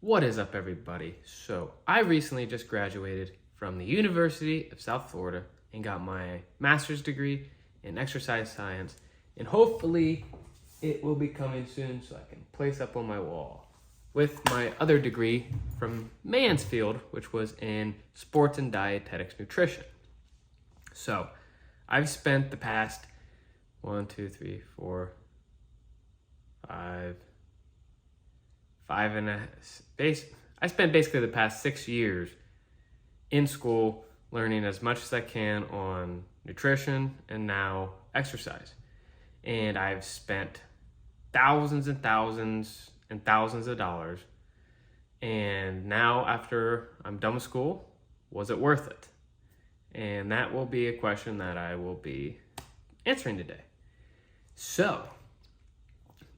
What is up, everybody? So, I recently just graduated from the University of South Florida and got my master's degree in exercise science, and hopefully it will be coming soon so I can place up on my wall with my other degree from Mansfield, which was in sports and dietetics nutrition. So, I've spent the past 1, 2, 3, 4, 5, I spent basically the past 6 years in school learning as much as I can on nutrition and now exercise. And I've spent thousands and thousands and thousands of dollars. And now, after I'm done with school, was it worth it? And that will be a question that I will be answering today. So,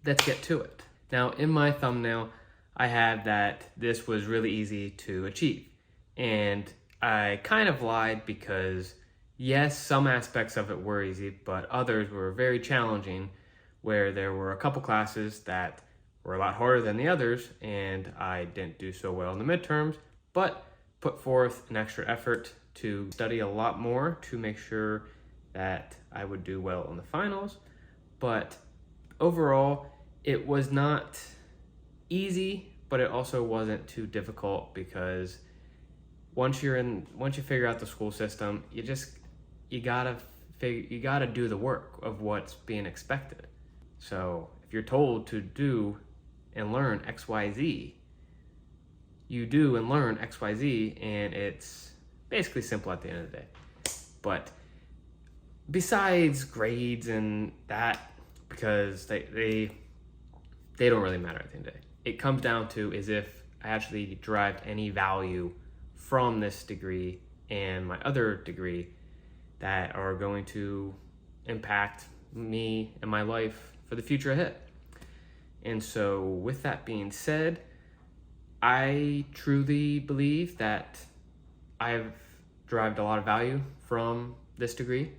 let's get to it. Now, in my thumbnail, I had that this was really easy to achieve. And I kind of lied because, yes, some aspects of it were easy, but others were very challenging, where there were a couple classes that were a lot harder than the others, and I didn't do so well in the midterms, but put forth an extra effort to study a lot more to make sure that I would do well in the finals. But overall, it was not easy, but it also wasn't too difficult, because once you figure out the school system, you gotta do the work of what's being expected. So if you're told to do and learn XYZ, you do and learn XYZ, and it's basically simple at the end of the day. But besides grades and that, because they don't really matter at the end of the day, it comes down to is if I actually derived any value from this degree and my other degree that are going to impact me and my life for the future ahead. And so, with that being said, I truly believe that I've derived a lot of value from this degree,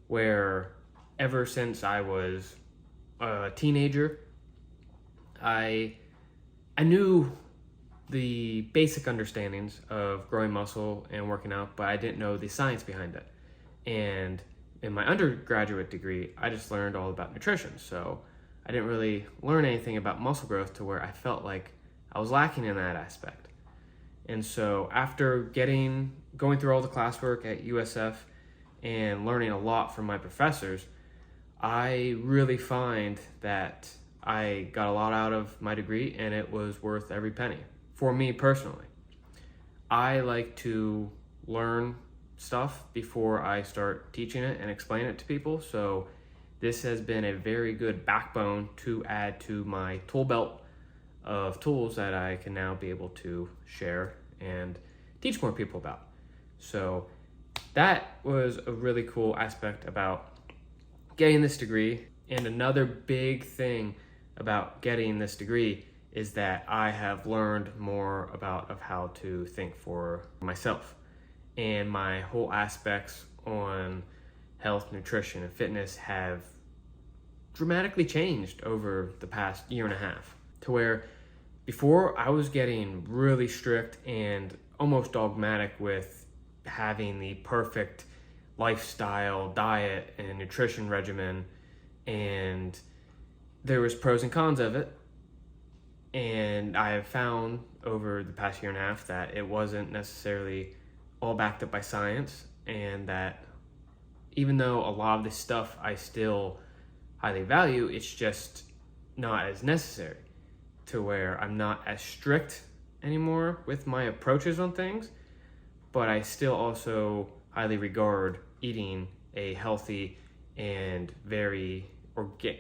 where ever since I was a teenager, I knew the basic understandings of growing muscle and working out, but I didn't know the science behind it. And in my undergraduate degree, I just learned all about nutrition. So I didn't really learn anything about muscle growth, to where I felt like I was lacking in that aspect. And so after going through all the classwork at USF and learning a lot from my professors, I really find that I got a lot out of my degree, and it was worth every penny. For me personally, I like to learn stuff before I start teaching it and explain it to people. So this has been a very good backbone to add to my tool belt of tools that I can now be able to share and teach more people about. So that was a really cool aspect about getting this degree. And another big thing about getting this degree is that I have learned more of how to think for myself, and my whole aspects on health, nutrition, and fitness have dramatically changed over the past year and a half, to where before I was getting really strict and almost dogmatic with having the perfect lifestyle, diet, and nutrition regimen, and there was pros and cons of it. And I have found over the past year and a half that it wasn't necessarily all backed up by science, and that even though a lot of this stuff I still highly value, it's just not as necessary, to where I'm not as strict anymore with my approaches on things, but I still also highly regard eating a healthy and very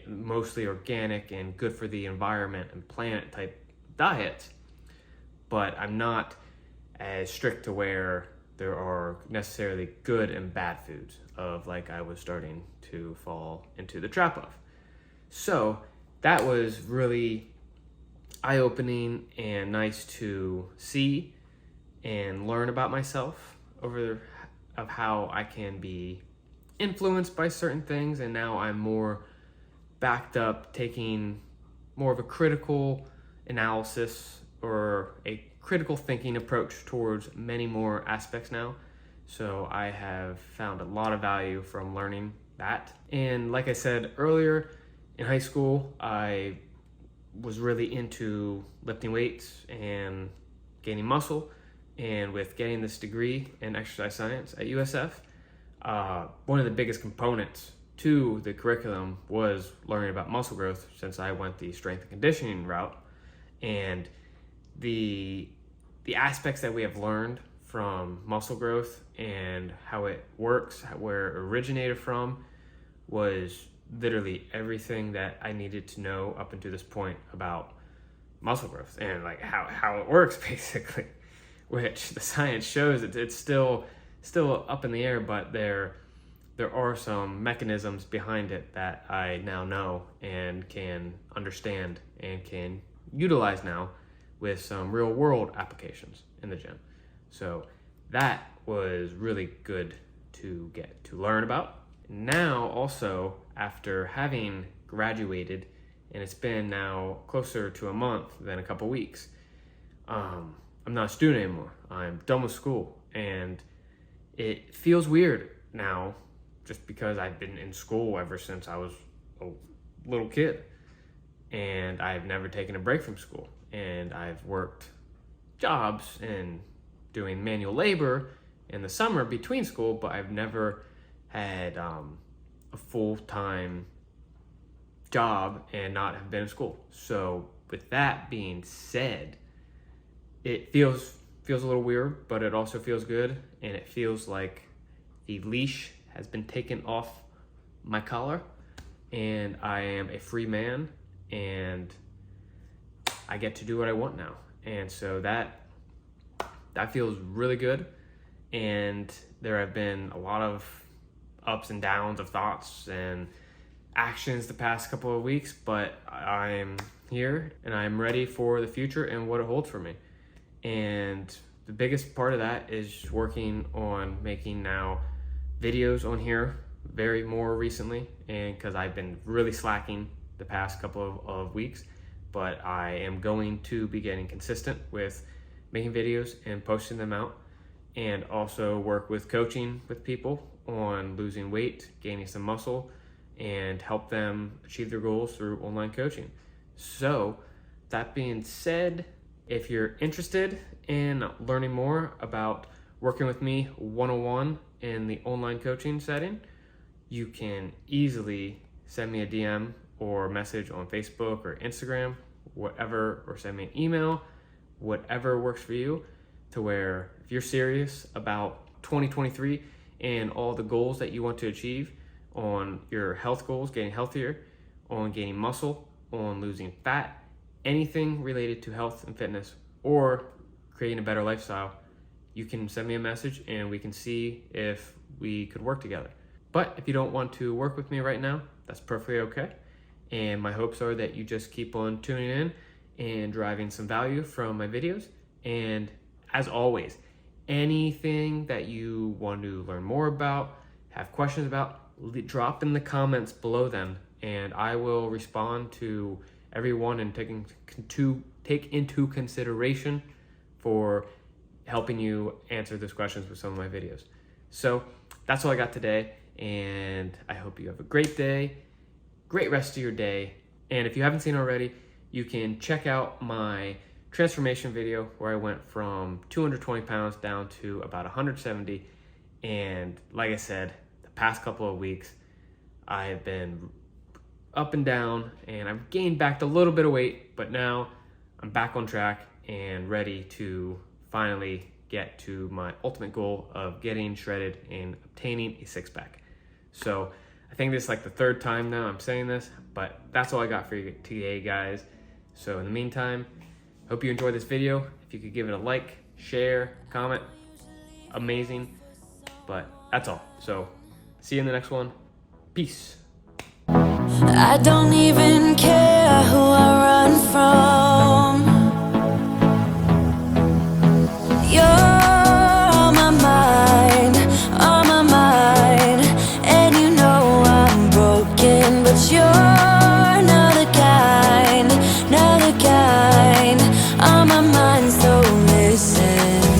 mostly organic and good for the environment and planet type diet. But I'm not as strict to where there are necessarily good and bad foods, of like I was starting to fall into the trap of. So that was really eye-opening and nice to see and learn about myself of how I can be influenced by certain things, and now I'm more backed up, taking more of a critical analysis or a critical thinking approach towards many more aspects now. So I have found a lot of value from learning that. And like I said earlier, in high school, I was really into lifting weights and gaining muscle. And with getting this degree in exercise science at USF, one of the biggest components to the curriculum was learning about muscle growth, since I went the strength and conditioning route. And the aspects that we have learned from muscle growth and how it works, where it originated from, was literally everything that I needed to know up until this point about muscle growth and like how it works, basically, which the science shows it's still up in the air, but there are some mechanisms behind it that I now know and can understand and can utilize now with some real world applications in the gym. So that was really good to get to learn about. Now also, after having graduated, and it's been now closer to a month than a couple weeks, I'm not a student anymore. I'm done with school, and it feels weird now just because I've been in school ever since I was a little kid, and I've never taken a break from school, and I've worked jobs and doing manual labor in the summer between school, but I've never had a full-time job and not have been in school. So with that being said, it feels a little weird, but it also feels good, and it feels like the leash has been taken off my collar, and I am a free man, and I get to do what I want now. And so that feels really good. And there have been a lot of ups and downs of thoughts and actions the past couple of weeks, but I'm here and I'm ready for the future and what it holds for me. And the biggest part of that is working on making now videos on here very more recently, and because I've been really slacking the past couple of weeks, but I am going to be getting consistent with making videos and posting them out, and also work with coaching with people on losing weight, gaining some muscle, and help them achieve their goals through online coaching. So that being said, if you're interested in learning more about working with me one-on-one in the online coaching setting, you can easily send me a DM or message on Facebook or Instagram, whatever, or send me an email, whatever works for you, to where if you're serious about 2023 and all the goals that you want to achieve on your health goals, getting healthier, on gaining muscle, on losing fat, anything related to health and fitness, or creating a better lifestyle, you can send me a message and we can see if we could work together. But if you don't want to work with me right now, that's perfectly okay. And my hopes are that you just keep on tuning in and deriving some value from my videos. And as always, anything that you want to learn more about, have questions about, drop in the comments below them, and I will respond to everyone and take into consideration for helping you answer those questions with some of my videos. So that's all I got today, and I hope you have a great day, great rest of your day. And if you haven't seen already, you can check out my transformation video where I went from 220 pounds down to about 170. And like I said, the past couple of weeks, I have been up and down, and I've gained back a little bit of weight, but now I'm back on track and ready to finally get to my ultimate goal of getting shredded and obtaining a six-pack. So I think this is like the third time now I'm saying this, but that's all I got for you today, guys. So in the meantime, hope you enjoyed this video. If you could give it a like, share, comment, amazing. But that's all. So see you in the next one. Peace. I don't even care who I run from.